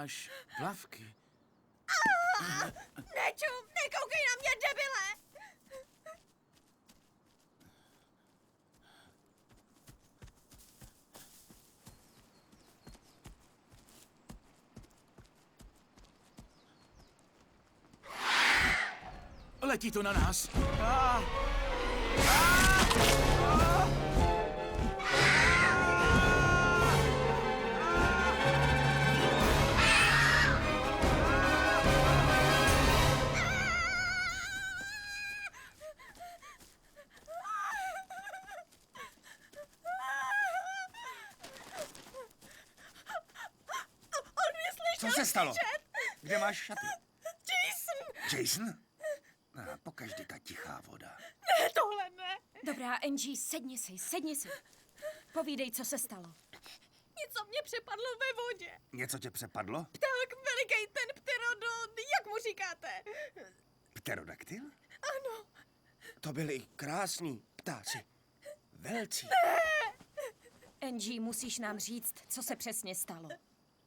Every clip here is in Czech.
máš plavky. Nečum, nekoukej na mě, debile! Letí to na nás. Co se stalo? Kde máš šaty? Jason! Jason? Pokaždé ta tichá voda. Ne, tohle ne. Dobrá, Angie, sedni si. Povídej, co se stalo. Něco mě přepadlo ve vodě. Něco tě přepadlo? Pták velikej, ten pterodon, jak mu říkáte? Pterodaktyl? Ano. To byli krásní ptáci. Velcí. Angie, musíš nám říct, co se přesně stalo.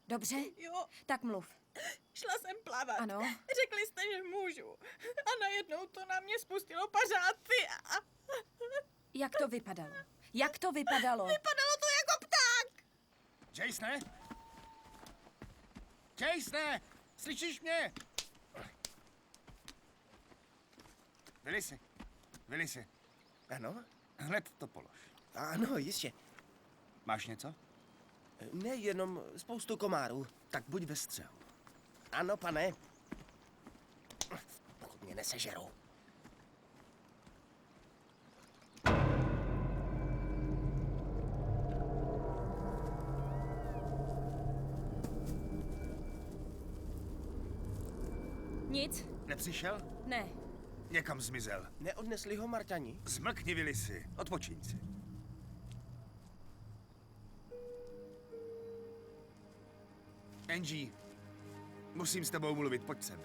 Dobře? Jo, Tak mluv. šla jsem plavat. Ano. Řekli jste, že můžu. A najednou to na mě spustilo pařáci a... Jak to vypadalo? Jak to vypadalo? Vypadalo to jako pták. Jasone? Jasone! Slyšíš mě? Vylisi. Ano? Hned to polož. Ano, jistě. Máš něco? Ne, jenom spoustu komárů. Tak buď ve střehu. Ano, pane. Pokud mě nesežerou. Nic? Nepřišel? Ne. Někam zmizel. Neodnesli ho Marťani? Zmlkni, Vylisi. Odpočiň si. Angie, musím s tebou mluvit, pojď sem.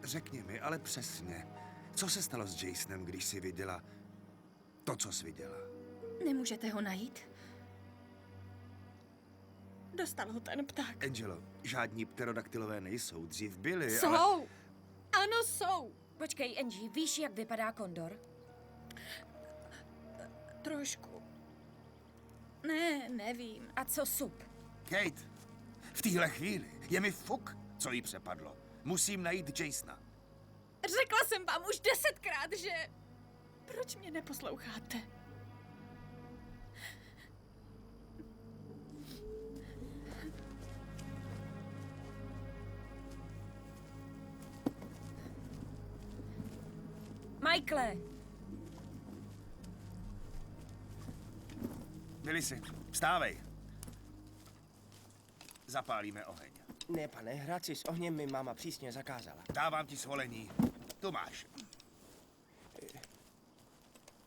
Řekni mi, ale přesně, co se stalo s Jasonem, když jsi viděla to, co jsi viděla? Nemůžete ho najít? Dostal ho ten pták. Angelo, žádní pterodaktylové nejsou, dřív byli, Jsou! ale... Ano, jsou! Počkej, Angie, víš, jak vypadá kondor? Trošku. Ne, nevím. A co sup? Kate, v téhle chvíli je mi fuk, co jí přepadlo. Musím najít Jasona. Řekla jsem vám už 10krát, že... Proč mě neposloucháte? Michaele! Vylisi, vstávej. Zapálíme oheň. Ne, pane, hrát si s ohněm mi máma přísně zakázala. Dávám ti svolení. Tu máš.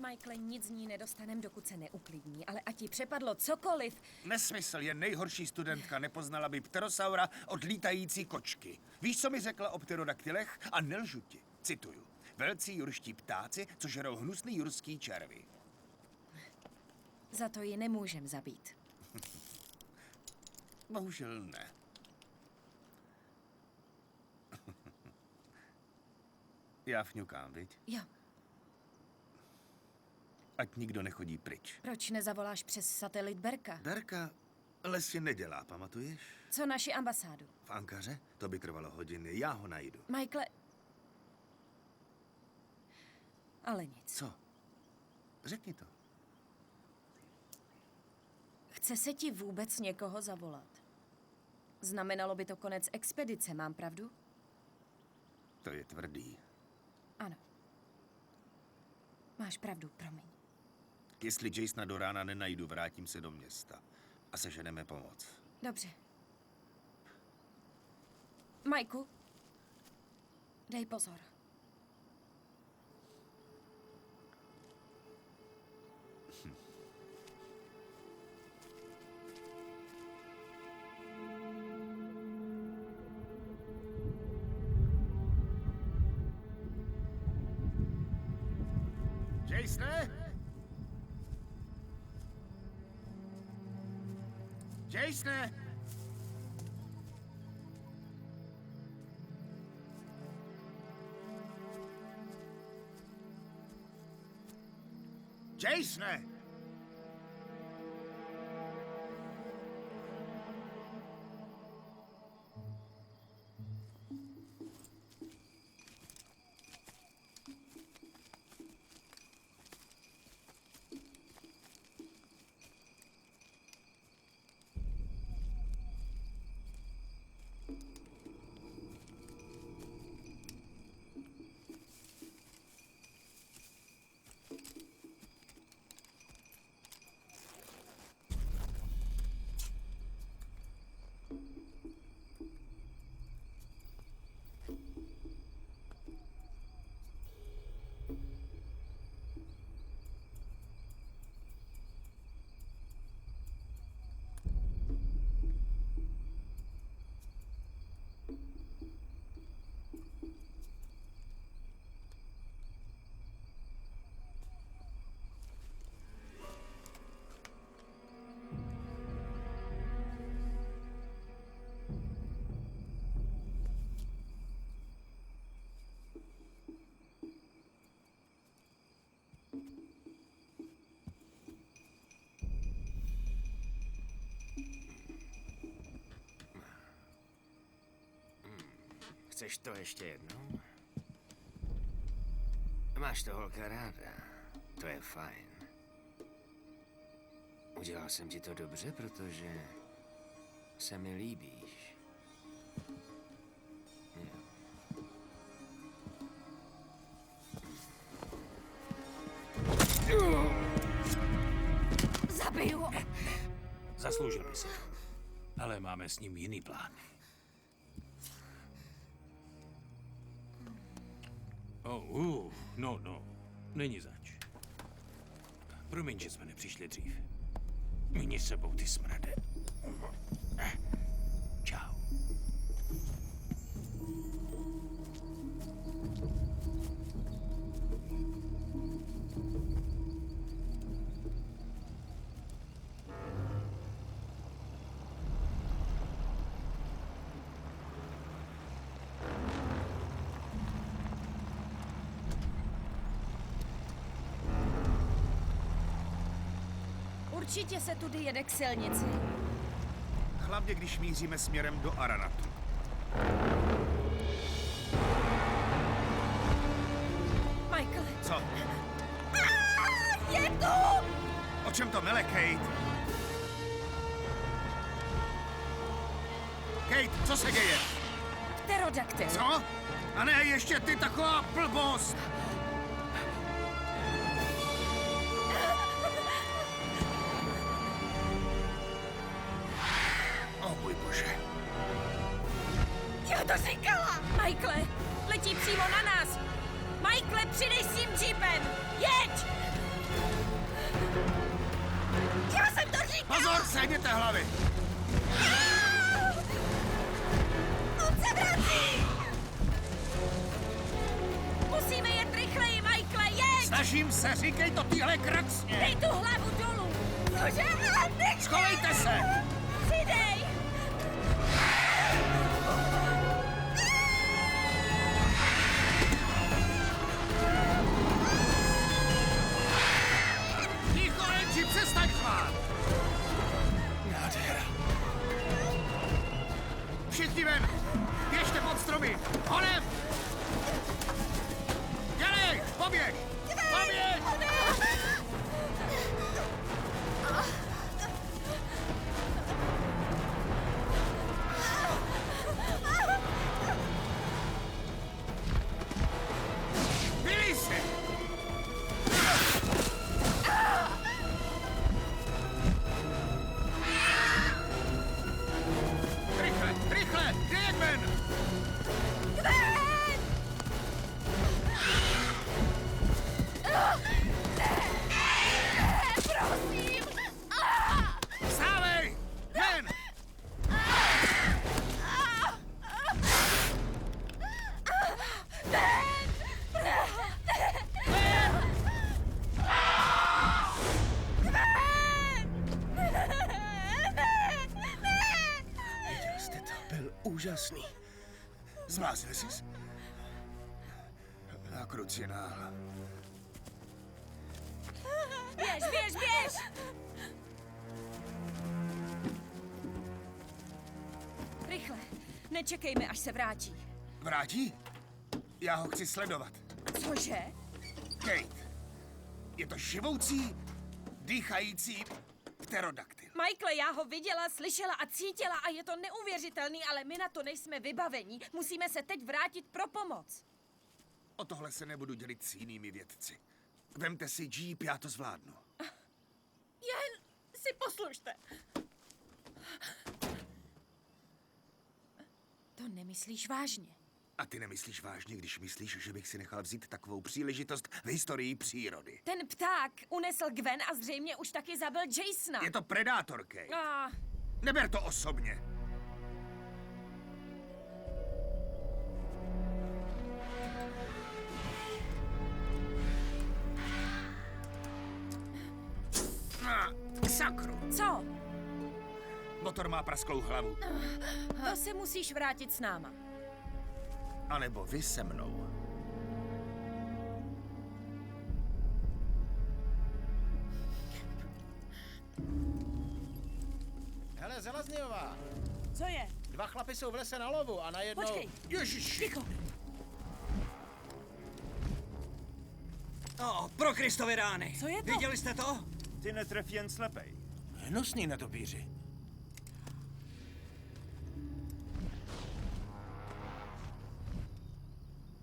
Michaele, nic z ní nedostanem, dokud se neuklidní, ale ať jí přepadlo cokoliv. Nesmysl, je nejhorší studentka, nepoznala by pterosaura od lítající kočky. Víš, co mi řekla o pterodaktylech? A nelžu ti. Cituju. Velcí jurští ptáci, co žerou hnusný jurský červy. Za to ji nemůžem zabít. Bohužel ne. Já fňukám, viď? Jo, Ať nikdo nechodí pryč. proč nezavoláš přes satelit Berka? Berka les si nedělá, pamatuješ? Co naši ambasádu? V Ankaře? To by trvalo hodiny, já ho najdu. Michaele... Ale nic. Co? Řekni to. Chce se ti vůbec někoho zavolat? Znamenalo by to konec expedice, mám pravdu? To je tvrdý. Ano. Máš pravdu, promiň. Jestli Jasona do rána nenajdu, vrátím se do města a seženeme pomoc. Dobře. Majku, dej pozor. Jasone? Jasone! Jasone! Chceš to ještě jednou? Máš to, holka, ráda. To je fajn. Udělal jsem ti to dobře, protože se mi líbíš. Zabiju ho! Zasloužil by si to. Ale máme s ním jiný plán. No, není zač. Promiň, že jsme nepřišli dřív. Mini sebou, ty smrade. Čau. Určitě se tudy jede k silnici. Hlavně, když míříme směrem do Araratu. Michael, Co? je tu! O čem to mele, Kate? Kate, co se děje? Pterodaktyl. Co? A ne, ještě ty taková blbost! O můj bože. Já to říkala! Michael, letí přímo na nás! Michael, přidej s tím jeepem! Jeď! Já jsem to říkala! Pozor, sehněte hlavy! On se vrací! Musíme jet rychleji, Michael, jeď! Snažím se, říkej to týhle kracně! Dej tu hlavu dolů! Cože? Nech Schovejte se! Přidej! Ticho, Angie, přestaň řvát! Nádhera. Všichni ven! Běžte pod stromy! Honem! Dělej! Poběž! Poběž! Vylij se! Rychle! Rychle! Kde je Gwen? Byl úžasný. Zbláznil jsi? A krucinál. Běž, běž, běž! Rychle, nečekejme, až se vrátí. Vrátí? Já ho chci sledovat. Cože? Kate, je to živoucí, dýchající pterodaktyl. Michael, já ho viděla, slyšela a cítila a je to neuvěřitelný, ale my na to nejsme vybavení. Musíme se teď vrátit pro pomoc. O tohle se nebudu dělit s jinými vědci. Vemte si Jeep, já to zvládnu. Jen si poslušte. To nemyslíš vážně. A ty nemyslíš vážně, když myslíš, že bych si nechal vzít takovou příležitost v historii přírody. Ten pták unesl Gwen a zřejmě už taky zabil Jasona. Je to predátor, Kate. A Neber to osobně. Sakru. co? Motor má prasklou hlavu. To se musíš vrátit s náma. A nebo vy se mnou. Hele, Zelaznějová, Co je? 2 chlapi jsou v lese na lovu a najednou... Počkej. Ježiši. Ticho. Pro Kristovy rány. Co je to? Viděli jste to? Ty netrefí jen slepej. Hnusný netopíři.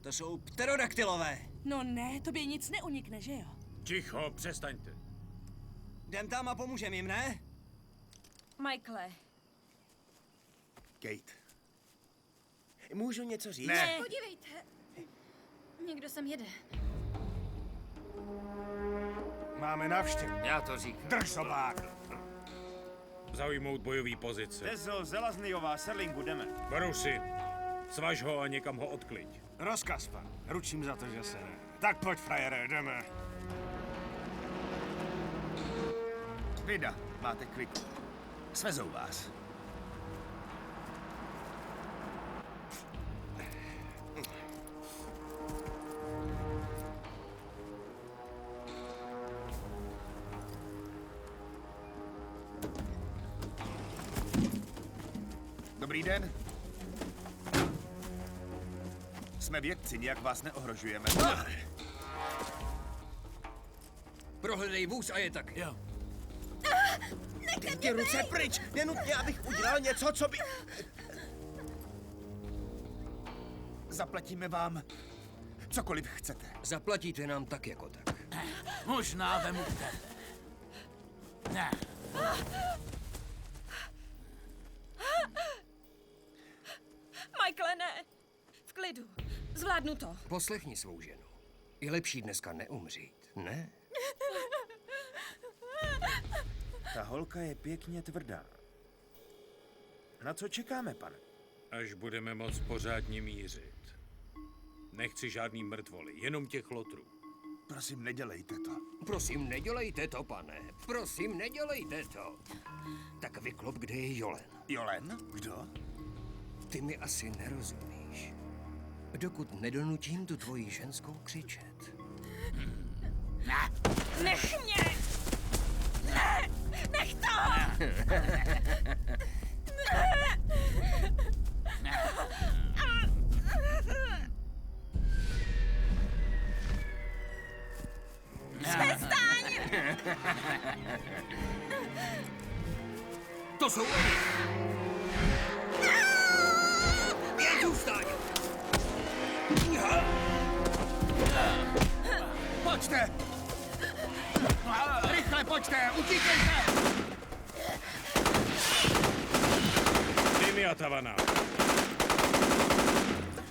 To jsou pterodaktylové. No ne, tobě nic neunikne, že jo? Ticho, přestaňte. Jdem tam a pomůžem jim, ne? Michaele, Kate. Můžu něco říct? Ne. Podívejte. Někdo sem jede. Máme návštěvu. Já to říkám. Drž zobák. Zaujmout bojový pozice. Tezo, Zelaznyjová, Serlingu, jdeme. Barusi, svaž ho a někam ho odkliď. Rozkaz, pan. Ručím za to, že se ne. Tak pojď, frajere, jdeme. Vida, máte kliku. Svezou vás. Dobrý den. Jsme vědci, nijak vás neohrožujeme. Prohledej vůz a je tak. Jo. Dej ty ruce pryč! Nenutně, abych udělal něco, co by... Zaplatíme vám cokoliv chcete. Zaplatíte nám tak jako tak. Možná vemu tebe. Ne. Michaele, ne. V klidu. Zvládnu to. Poslechni svou ženu. Je lepší dneska neumřít, ne? Ta holka je pěkně tvrdá. Na co čekáme, pane? Až budeme moc pořádně mířit. Nechci žádný mrtvoly, jenom těch lotrů. Prosím, nedělejte to. Prosím, nedělejte to, pane. Prosím, nedělejte to. Tak vyklop, kde je Jolen. Jolen? Kdo? Ty mi asi nerozumíš. Dokud nedonutím tu tvoji ženskou křičet. Nech mě! Ne! Nech to! Přestaň! To jsou oni! Jen zůstaň! Pojďte! Rychle pojďte! Utíkejte! Jimmy a Tavana,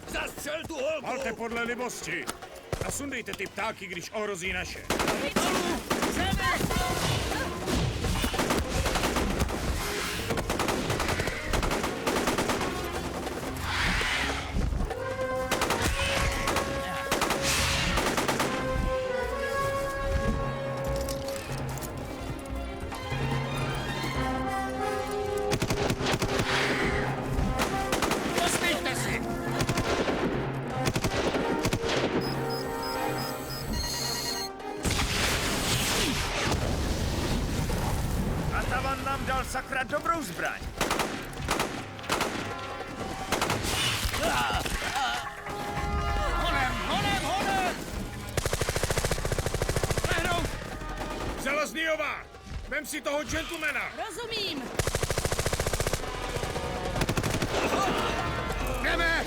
Zastřel tu holku! palte podle libosti. A sundejte ty ptáky, když ohrozí naše. sakra dobrou zbraň. Honem! Lehnout! Zelazniová! Vem si toho gentlemana! Rozumím. Jdeme!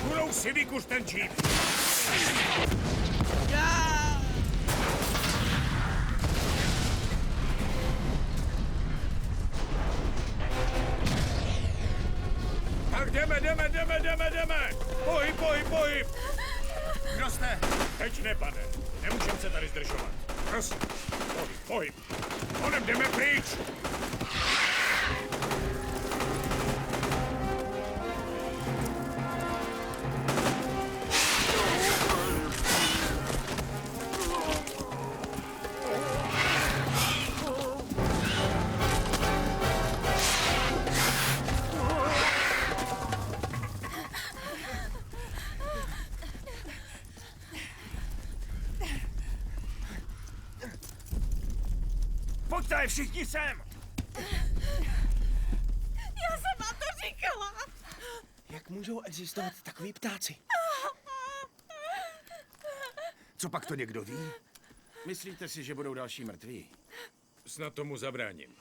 Budou si vykuř ten jeep! Tak jdeme! Pohyb! Kdo jste? Teď ne, pane. Nemůžeme se tady zdržovat. Prosím, pohyb. Honem jdeme pryč! Pojďte všichni sem! Já jsem vám to říkala. Jak můžou existovat takový ptáci? Co pak to někdo ví? Myslíte si, že budou další mrtví? Snad tomu zabráním.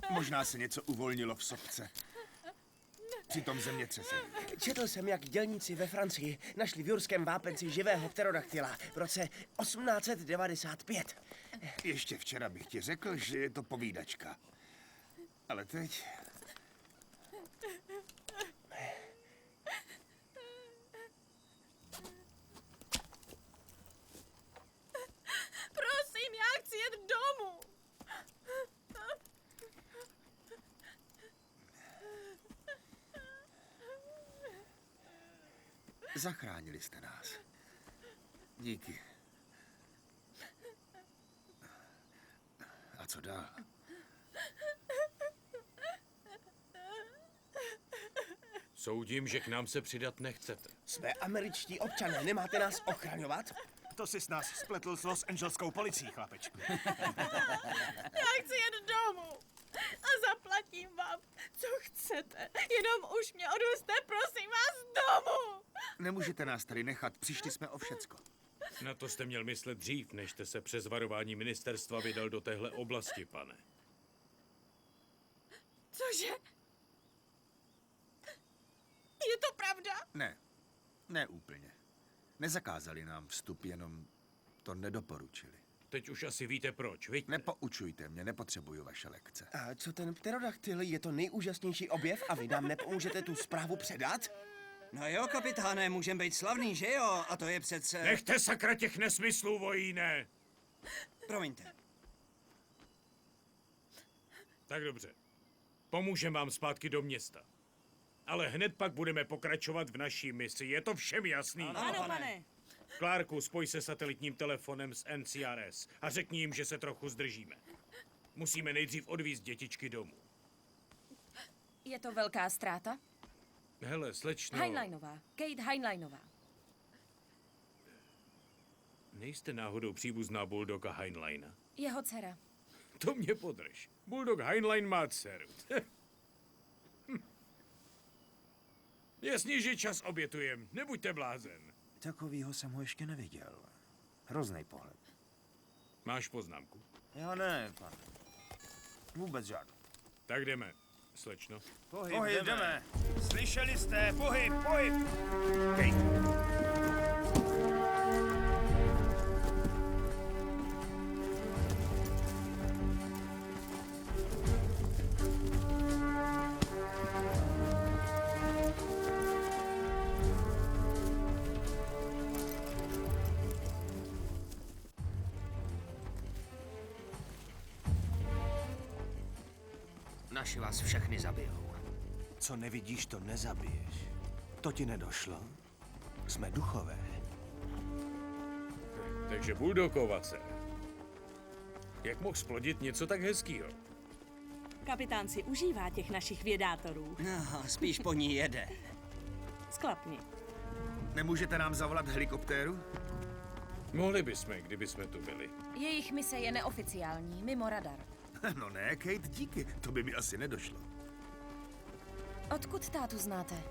Možná se něco uvolnilo v sopce. Při tom zemětřesení. Četl jsem, jak dělníci ve Francii našli v jurském vápenci živého pterodaktyla v roce 1895. Ještě včera bych ti řekl, že je to povídačka. Ale teď... Prosím, já chci jet domů. Zachránili jste nás. Díky. A co dál? Soudím, že k nám se přidat nechcete. Jsme američtí občané, nemáte nás ochraňovat? To si s nás spletl s Los Angeleskou policií, chlapečku. Já chci jet domů. A zaplatím vám, co chcete. Jenom už mě odvezte, prosím vás, domů. Nemůžete nás tady nechat, přišli jsme o všecko. Na to jste měl myslet dřív, než jste se přes varování ministerstva vydal do téhle oblasti, pane. Cože? Je to pravda? Ne úplně. Nezakázali nám vstup, jenom to nedoporučili. Teď už asi víte proč, viď? Nepoučujte mě, nepotřebuju vaše lekce. A co ten pterodaktyl? Je to nejúžasnější objev a vy nám nepomůžete tu zprávu předat? No jo, kapitáne, můžeme být slavný, že jo? A to je přece... Nechte sakra těch nesmyslů, vojíne! Promiňte. Tak dobře. Pomůžeme vám zpátky do města. Ale hned pak budeme pokračovat v naší misi. Je to všem jasný? Ano, pane. Klárku, spoj se satelitním telefonem s NCRS a řekni jim, že se trochu zdržíme. Musíme nejdřív odvízt dětičky domů. Je to velká ztráta? Hele, slečno... Heinleinová. Kate Heinleinová. Nejste náhodou příbuzná Bulldoga Heinleina? Jeho dcera. To mě podrž. Bulldog Heinlein má dceru. Jasně, že čas obětujem. Nebuďte blázen. Takovýho jsem ho ještě neviděl. Hrozný pohled. Máš poznámku? Já ne, pane. Vůbec žádný. Tak jdeme, slečno. Pohyb, jdeme. Slyšeli jste? Pohyb! Hej, Naši vás všechny zabijou. Co nevidíš, to nezabiješ. To ti nedošlo? Jsme duchové. Takže Bulldogova dcera. Jak mohl splodit něco tak hezkýho? Kapitán si užívá těch našich vědátorů. No, spíš po ní jede. Sklapni. nemůžete nám zavolat helikoptéru? Mohli bychom, kdyby jsme tu byli. Jejich mise je neoficiální, mimo radar. No ne, Kate, díky. To by mi asi nedošlo. Odkud tátu znáte?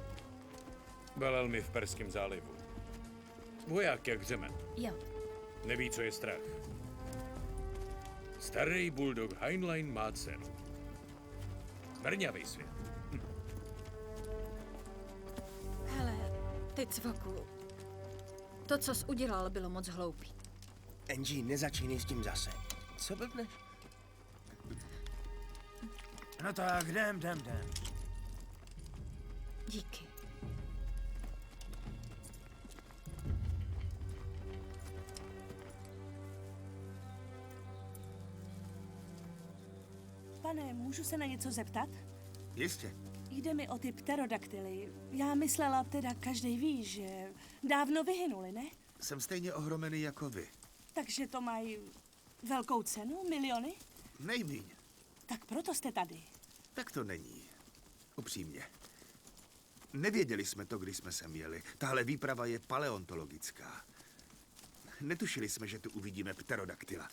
Velel mi v Perském zálivu. Voják jak řemen. Jo. Neví, co je strach. Starý bulldog Heinlein má dceru. Mrňavej svět. Hele, ty cvoku. To, co jsi udělal, bylo moc hloupý. Angie, nezačínej s tím zase. Co blbneš? No tak, jdem. Díky. Pane, můžu se na něco zeptat? Jistě. Jde mi o ty pterodaktyly. Já myslela teda, každý ví, že dávno vyhynuli, ne? Jsem stejně ohromený jako vy. Takže to mají velkou cenu, miliony? Nejmíň. Tak proto jste tady. Tak to není. Upřímně. Nevěděli jsme to, když jsme sem jeli. Tahle výprava je paleontologická. Netušili jsme, že tu uvidíme pterodaktyla.